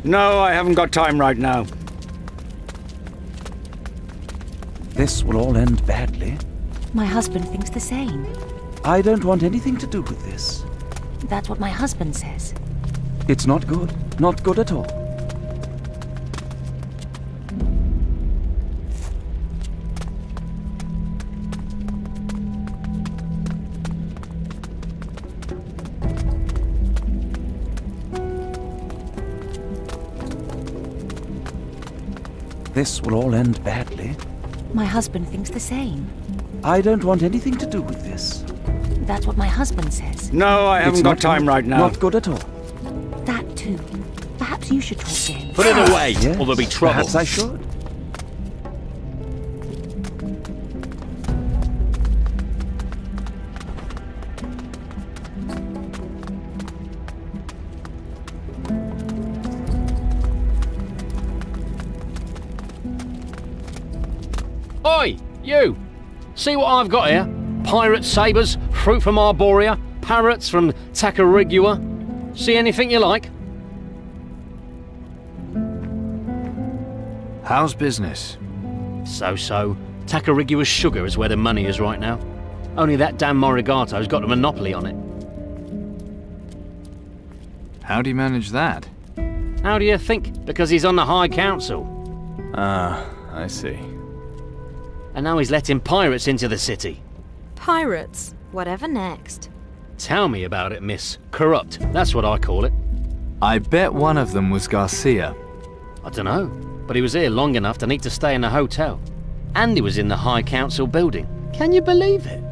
No, I haven't got time right now. This will all end badly. My husband thinks the same. I don't want anything to do with this. That's what my husband says. It's not good. Not good at all. This will all end badly. My husband thinks the same. I don't want anything to do with this. That's what my husband says. No, I haven't got time right now. Not good at all. That too. Perhaps you should talk to him. Put it away, Yes, or there'll be trouble. Perhaps I should. Oi, you! See what I've got here? Pirate sabres, fruit from Arborea, parrots from Tacarigua. See anything you like? How's business? So-so. Tacarigua's sugar is where the money is right now. Only that damn Morigato's got a monopoly on it. How do you manage that? How do you think? Because he's on the High Council. Ah, I see. And now he's letting pirates into the city. Pirates. Whatever next. Tell me about it, miss. Corrupt. That's what I call it. I bet one of them was Garcia. I dunno, but he was here long enough to need to stay in a hotel. And he was in the High Council building. Can you believe it?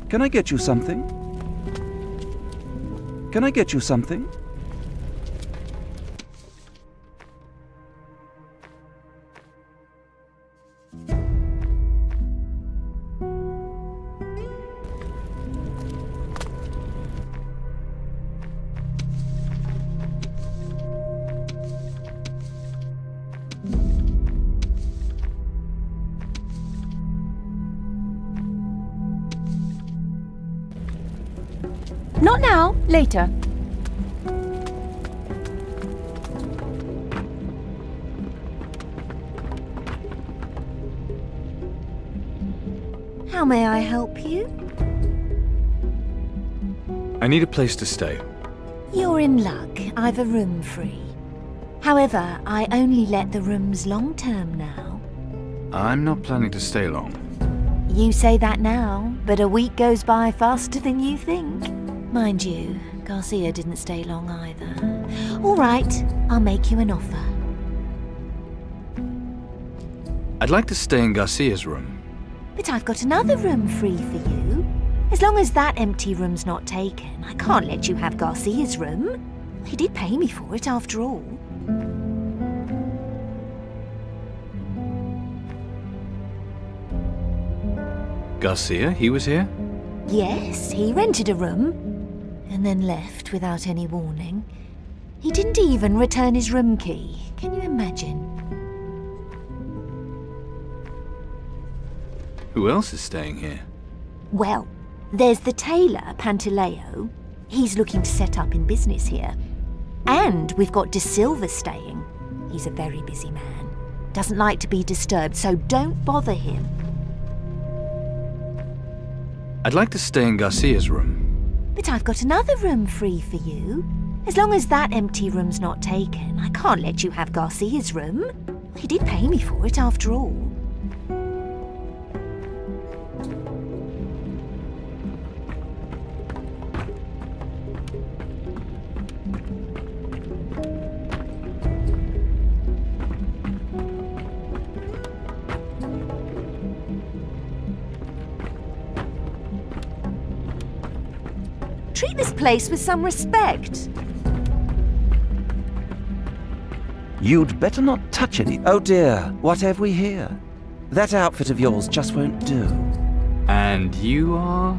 Can I get you something? Can I get you something? Not now, later. How may I help you? I need a place to stay. You're in luck. I've a room free. However, I only let the rooms long-term now. I'm not planning to stay long. You say that now, but a week goes by faster than you think. Mind you, Garcia didn't stay long either. All right, I'll make you an offer. I'd like to stay in Garcia's room. But I've got another room free for you. As long as that empty room's not taken, I can't let you have Garcia's room. He did pay me for it after all. Garcia, he was here? Yes, he rented a room. And then left without any warning. He didn't even return his room key. Can you imagine? Who else is staying here? Well, there's the tailor, Pantaleo. He's looking to set up in business here. And we've got De Silva staying. He's a very busy man. Doesn't like to be disturbed, so don't bother him. I'd like to stay in Garcia's room. But I've got another room free for you. As long as that empty room's not taken, I can't let you have Garcia's room. He did pay me for it, after all. Treat this place with some respect. You'd better not touch any. Oh dear, what have we here? That outfit of yours just won't do. And you are?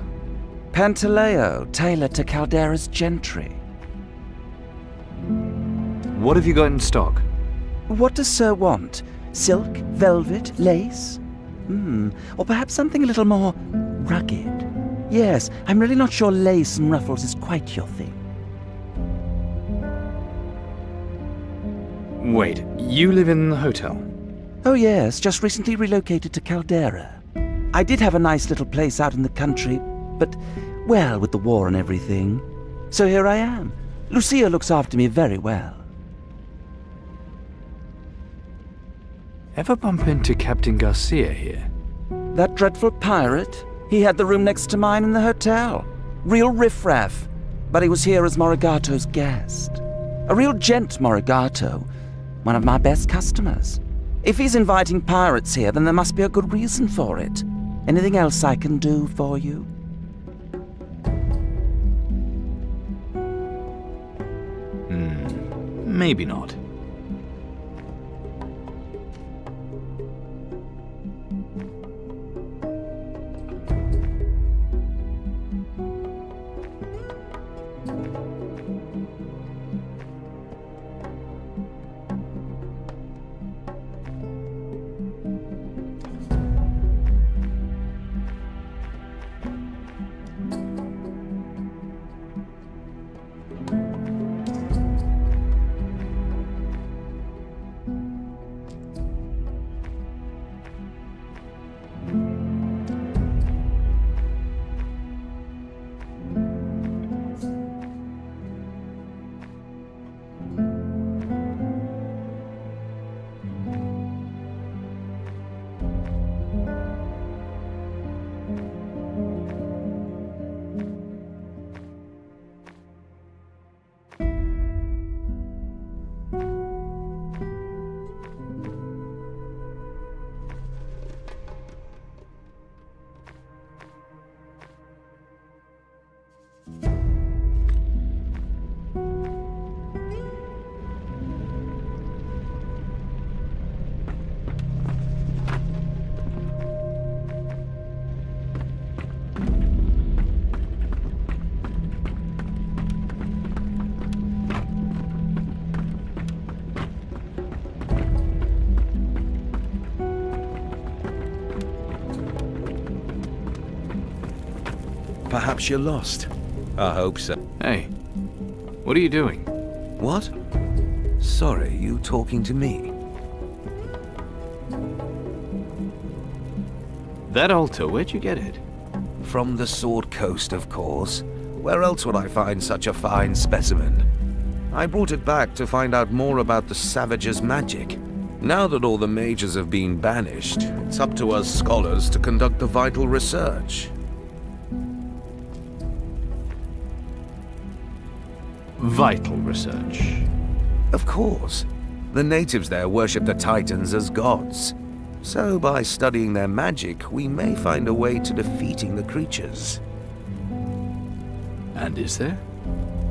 Pantaleo, tailored to Caldera's gentry. What have you got in stock? What does Sir want? Silk, velvet, lace? Or perhaps something a little more rugged? Yes, I'm really not sure lace and ruffles is quite your thing. Wait, you live in the hotel? Oh yes, just recently relocated to Caldera. I did have a nice little place out in the country, but, well, with the war and everything. So here I am. Lucia looks after me very well. Ever bump into Captain Garcia here? That dreadful pirate? He had the room next to mine in the hotel. Real riffraff. But he was here as Morigato's guest. A real gent, Morigato. One of my best customers. If he's inviting pirates here, then there must be a good reason for it. Anything else I can do for you? Maybe not. Perhaps you're lost. I hope so. Hey, what are you doing? What? Sorry, you talking to me? That altar, where'd you get it? From the Sword Coast, of course. Where else would I find such a fine specimen? I brought it back to find out more about the Savage's magic. Now that all the mages have been banished, it's up to us scholars to conduct the vital research. Vital research. Of course. The natives there worship the Titans as gods. So by studying their magic, we may find a way to defeating the creatures. And is there?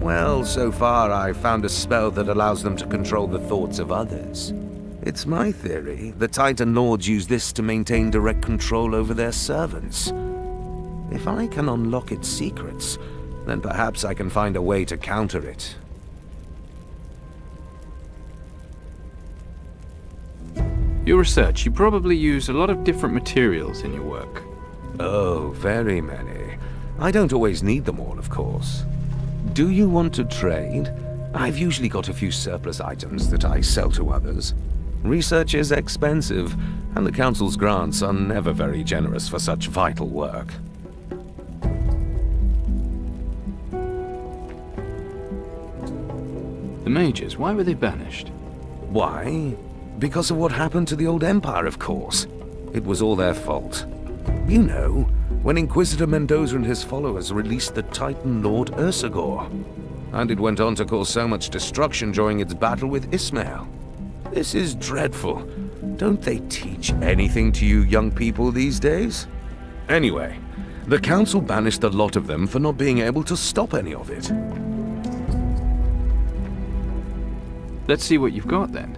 Well, so far I've found a spell that allows them to control the thoughts of others. It's my theory the Titan Lords use this to maintain direct control over their servants. If I can unlock its secrets, then perhaps I can find a way to counter it. Your research, you probably use a lot of different materials in your work. Oh, very many. I don't always need them all, of course. Do you want to trade? I've usually got a few surplus items that I sell to others. Research is expensive, and the Council's grants are never very generous for such vital work. The mages, why were they banished? Why? Because of what happened to the old Empire, of course. It was all their fault. You know, when Inquisitor Mendoza and his followers released the Titan Lord Ursagor. And it went on to cause so much destruction during its battle with Ismail. This is dreadful. Don't they teach anything to you young people these days? Anyway, the Council banished a lot of them for not being able to stop any of it. Let's see what you've got then.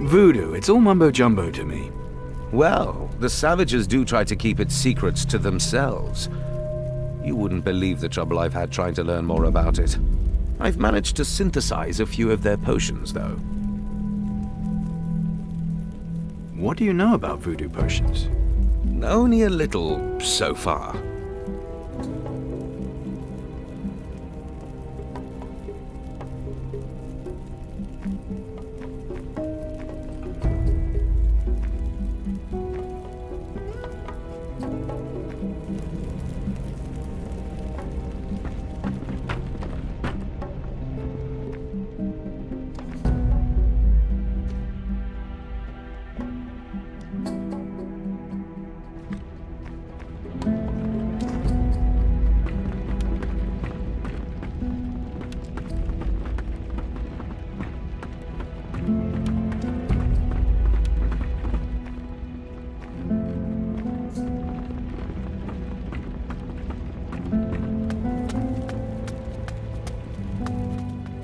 Voodoo, it's all mumbo-jumbo to me. Well, the savages do try to keep its secrets to themselves. You wouldn't believe the trouble I've had trying to learn more about it. I've managed to synthesize a few of their potions, though. What do you know about voodoo potions? Only a little, so far.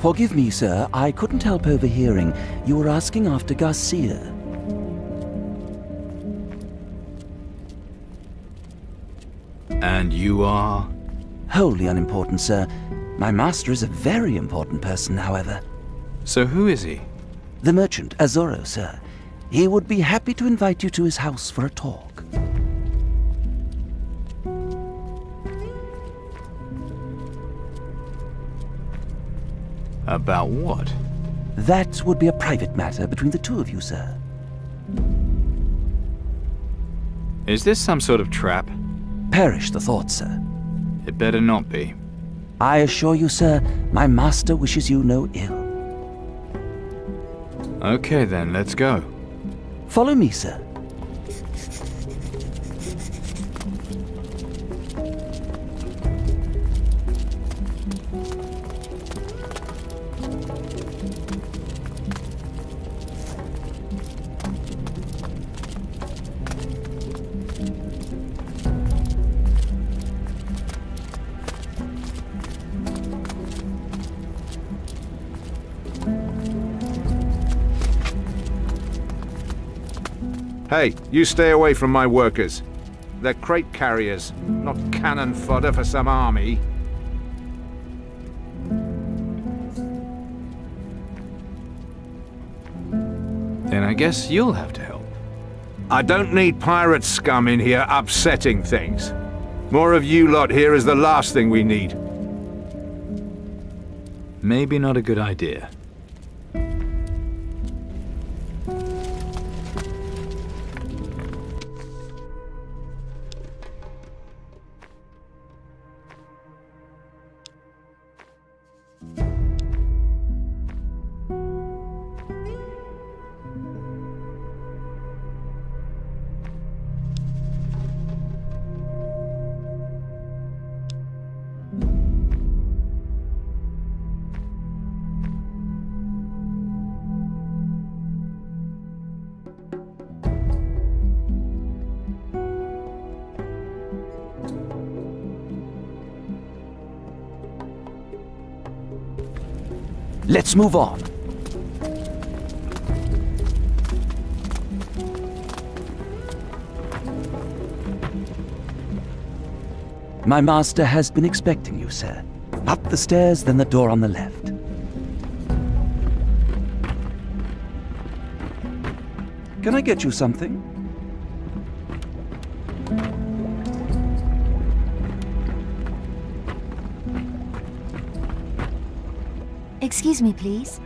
Forgive me, sir. I couldn't help overhearing. You were asking after Garcia. And you are? Wholly unimportant, sir. My master is a very important person, however. So who is he? The merchant, Azoro, sir. He would be happy to invite you to his house for a talk. About what? That would be a private matter between the two of you, sir. Is this some sort of trap? Perish the thought, sir. It better not be. I assure you, sir, my master wishes you no ill. Okay then, let's go. Follow me, sir. Hey, you stay away from my workers. They're crate carriers, not cannon fodder for some army. Then I guess you'll have to help. I don't need pirate scum in here upsetting things. More of you lot here is the last thing we need. Maybe not a good idea. Let's move on. My master has been expecting you, sir. Up the stairs, then the door on the left. Can I get you something? Excuse me, please.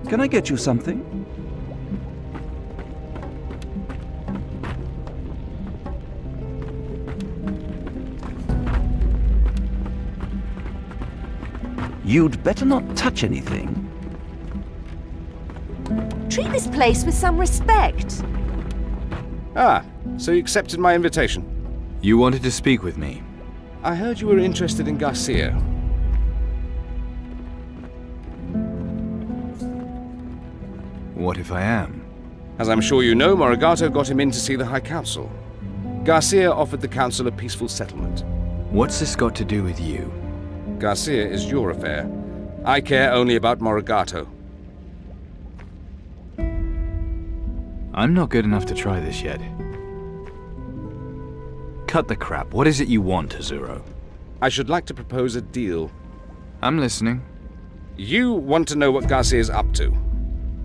Can I get you something? You'd better not touch anything. Treat this place with some respect. Ah, so you accepted my invitation. You wanted to speak with me. I heard you were interested in Garcia. What if I am? As I'm sure you know, Morigato got him in to see the High Council. Garcia offered the Council a peaceful settlement. What's this got to do with you? Garcia is your affair. I care only about Morigato. I'm not good enough to try this yet. Cut the crap. What is it you want, Azuro? I should like to propose a deal. I'm listening. You want to know what Garcia is up to.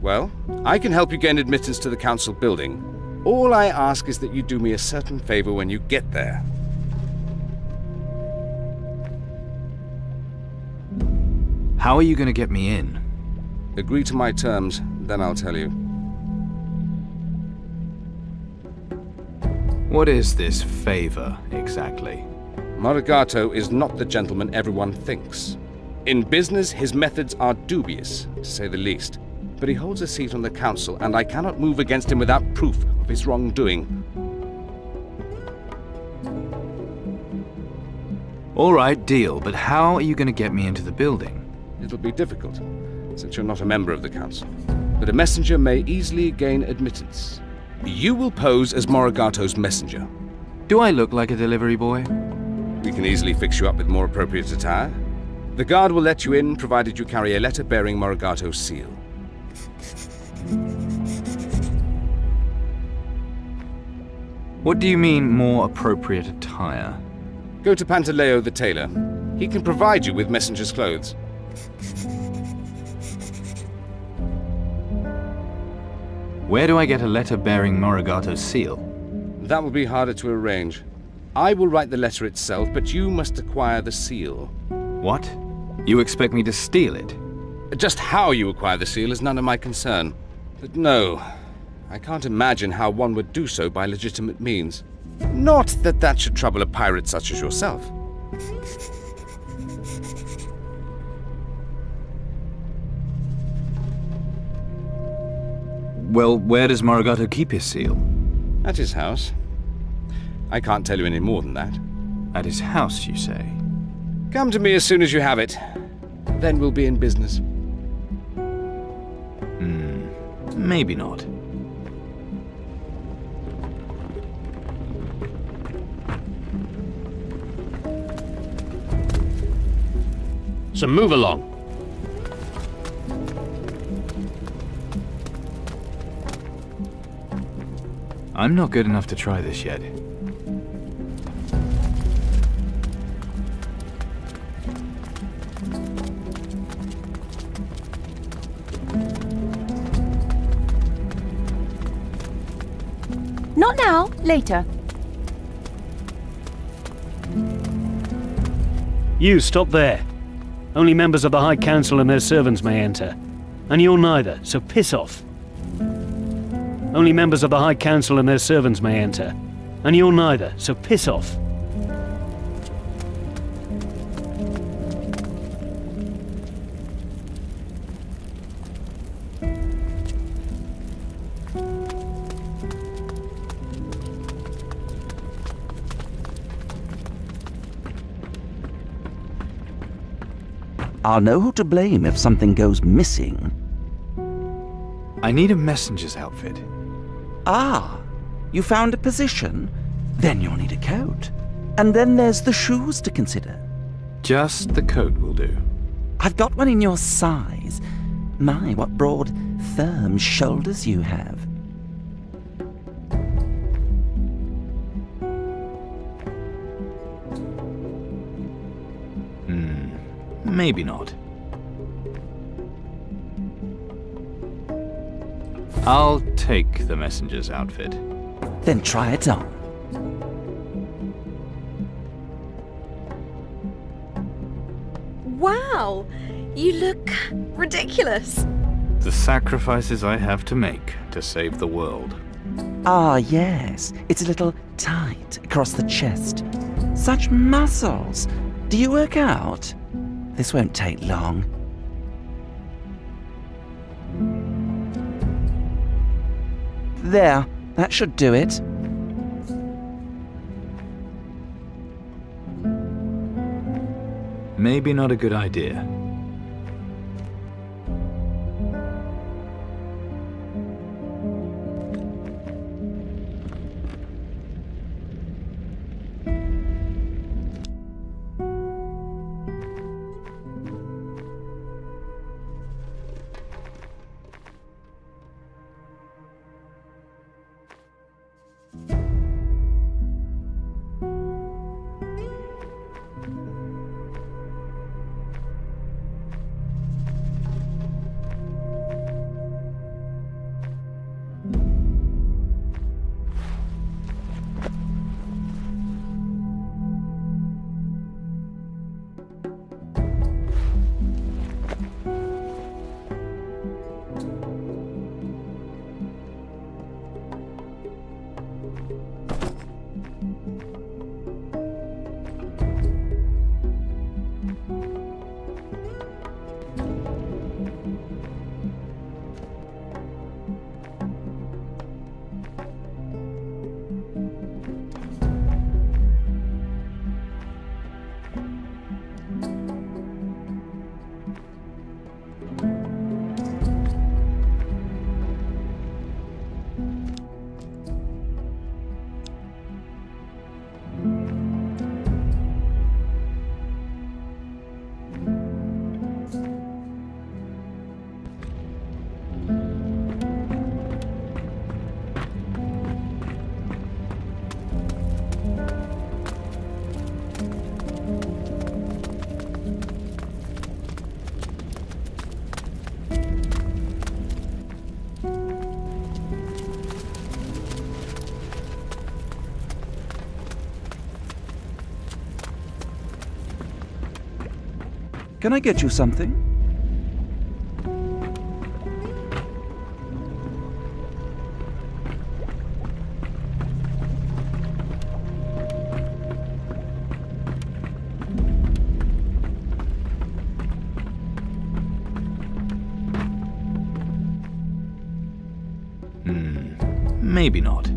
Well, I can help you gain admittance to the Council building. All I ask is that you do me a certain favor when you get there. How are you going to get me in? Agree to my terms, then I'll tell you. What is this favor, exactly? Morigato is not the gentleman everyone thinks. In business, his methods are dubious, to say the least. But he holds a seat on the Council, and I cannot move against him without proof of his wrongdoing. All right, deal, but how are you going to get me into the building? It'll be difficult, since you're not a member of the Council. But a messenger may easily gain admittance. You will pose as Morigato's messenger. Do I look like a delivery boy? We can easily fix you up with more appropriate attire. The guard will let you in, provided you carry a letter bearing Morigato's seal. What do you mean, more appropriate attire? Go to Pantaleo the tailor. He can provide you with messenger's clothes. Where do I get a letter bearing Morigato's seal? That will be harder to arrange. I will write the letter itself, but you must acquire the seal. What? You expect me to steal it? Just how you acquire the seal is none of my concern. But no, I can't imagine how one would do so by legitimate means. Not that that should trouble a pirate such as yourself. Well, where does Morigato keep his seal? At his house. I can't tell you any more than that. At his house, you say? Come to me as soon as you have it. Then we'll be in business. Maybe not. So move along. I'm not good enough to try this yet. Not now, later. You stop there. Only members of the High Council and their servants may enter. And you're neither, so piss off. Only members of the High Council and their servants may enter. And you're neither, so piss off. I'll know who to blame if something goes missing. I need a messenger's outfit. Ah, you found a position? Then you'll need a coat. And then there's the shoes to consider. Just the coat will do. I've got one in your size. My, what broad, firm shoulders you have. Maybe not. I'll take the messenger's outfit. Then try it on. Wow! You look ridiculous. The sacrifices I have to make to save the world. Ah, yes. It's a little tight across the chest. Such muscles. Do you work out? This won't take long. There, that should do it. Maybe not a good idea. Can I get you something? Maybe not.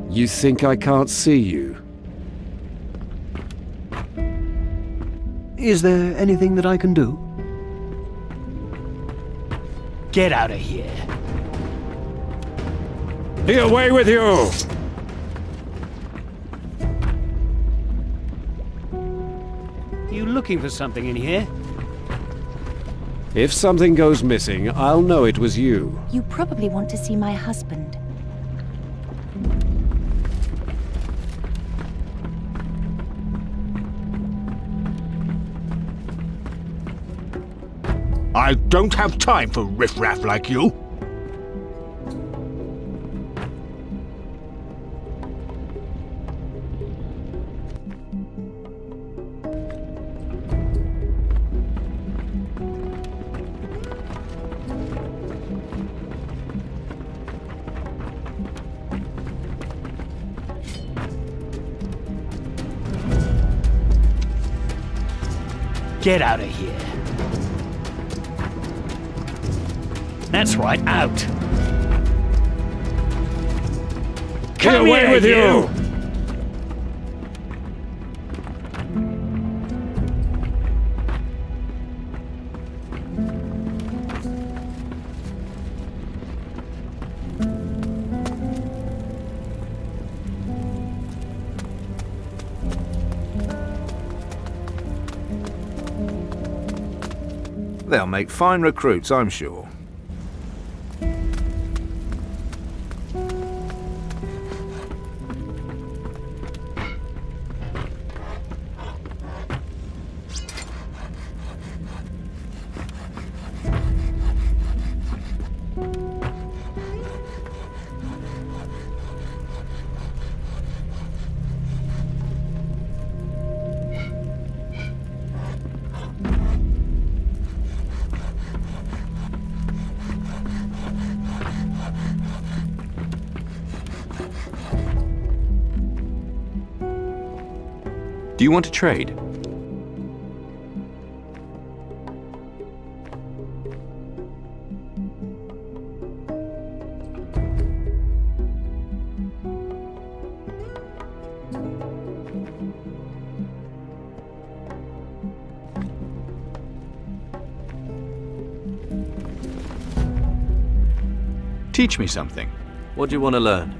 You think I can't see you? Is there anything that I can do? Get out of here. Away with you! You looking for something in here? If something goes missing, I'll know it was you. You probably want to see my husband. I don't have time for riffraff like you. Get out of here. That's right, out. Get away with you! They'll make fine recruits, I'm sure. Do you want to trade? Teach me something. What do you want to learn?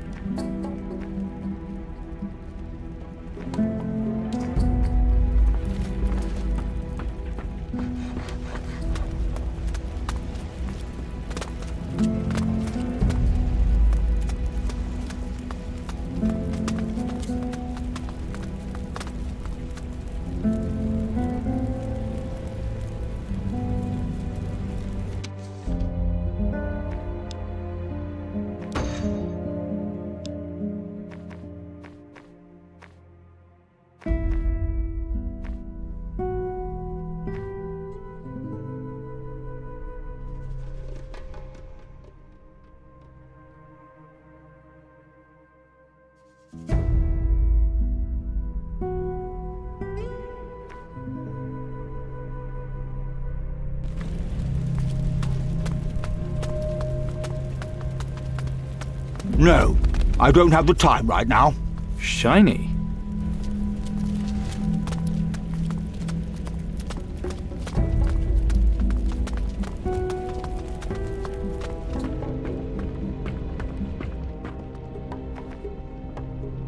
No, I don't have the time right now. Shiny.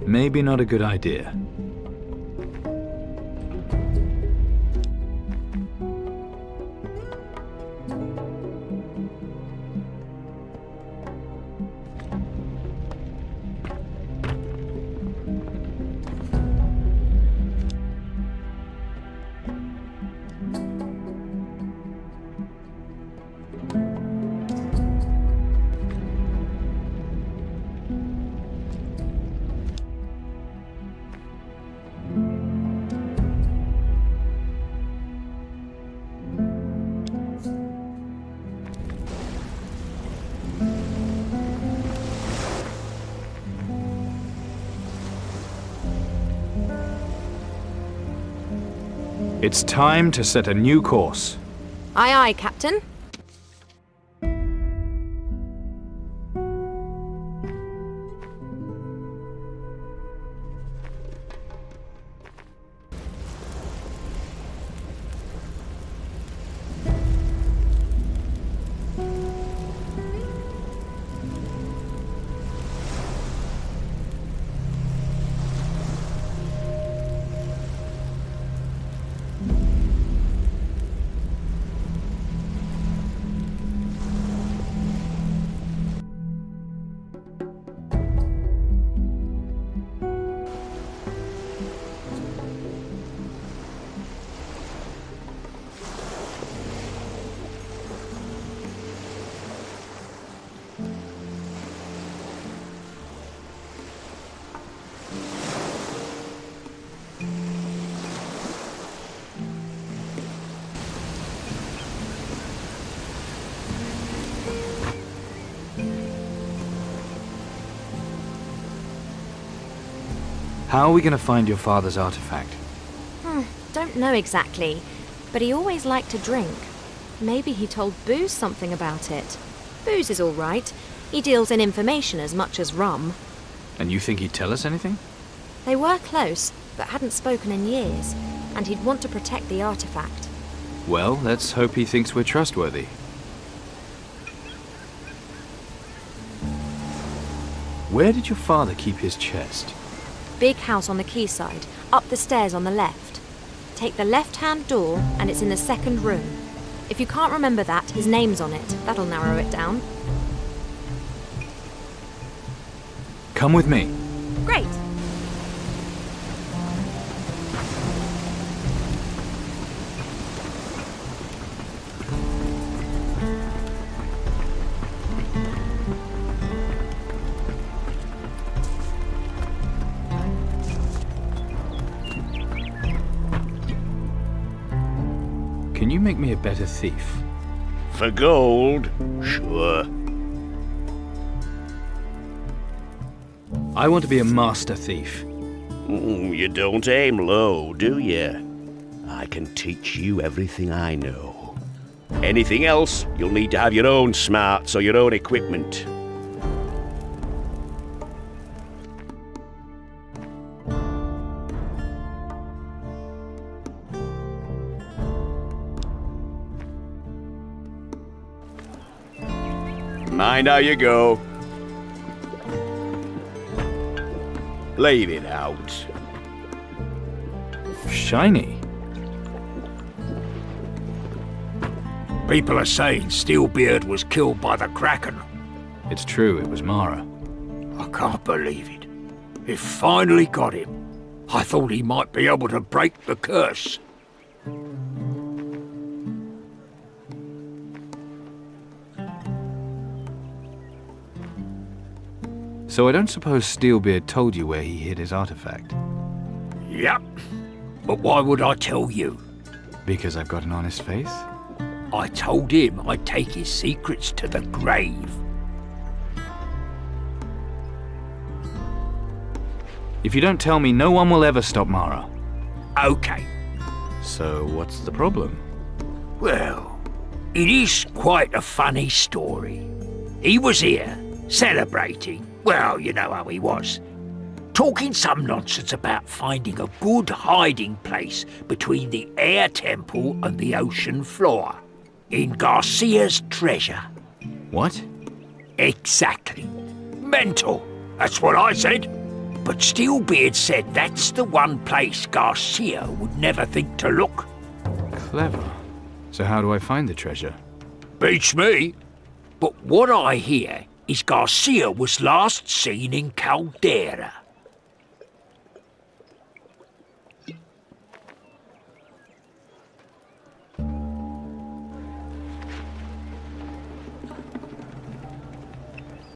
Maybe not a good idea. It's time to set a new course. Aye, aye, Captain. How are we going to find your father's artifact? Don't know exactly, but he always liked to drink. Maybe he told Booze something about it. Booze is all right. He deals in information as much as rum. And you think he'd tell us anything? They were close, but hadn't spoken in years, and he'd want to protect the artifact. Well, let's hope he thinks we're trustworthy. Where did your father keep his chest? Big house on the quayside, up the stairs on the left. Take the left-hand door, and it's in the second room. If you can't remember that, his name's on it. That'll narrow it down. Come with me. Great. Can you make me a better thief? For gold? Sure. I want to be a master thief. You don't aim low, do you? I can teach you everything I know. Anything else, you'll need to have your own smarts or your own equipment. Mind how you go. Leave it out. Shiny. People are saying Steelbeard was killed by the Kraken. It's true, it was Mara. I can't believe it. It finally got him. I thought he might be able to break the curse. So I don't suppose Steelbeard told you where he hid his artifact? Yep. But why would I tell you? Because I've got an honest face? I told him I'd take his secrets to the grave. If you don't tell me, no one will ever stop Mara. Okay. So what's the problem? Well, it is quite a funny story. He was here, celebrating. Well, you know how he was. Talking some nonsense about finding a good hiding place between the air temple and the ocean floor. In Garcia's treasure. What? Exactly. Mental. That's what I said. But Steelbeard said that's the one place Garcia would never think to look. Clever. So how do I find the treasure? Beats me. But what I hear is Garcia was last seen in Caldera.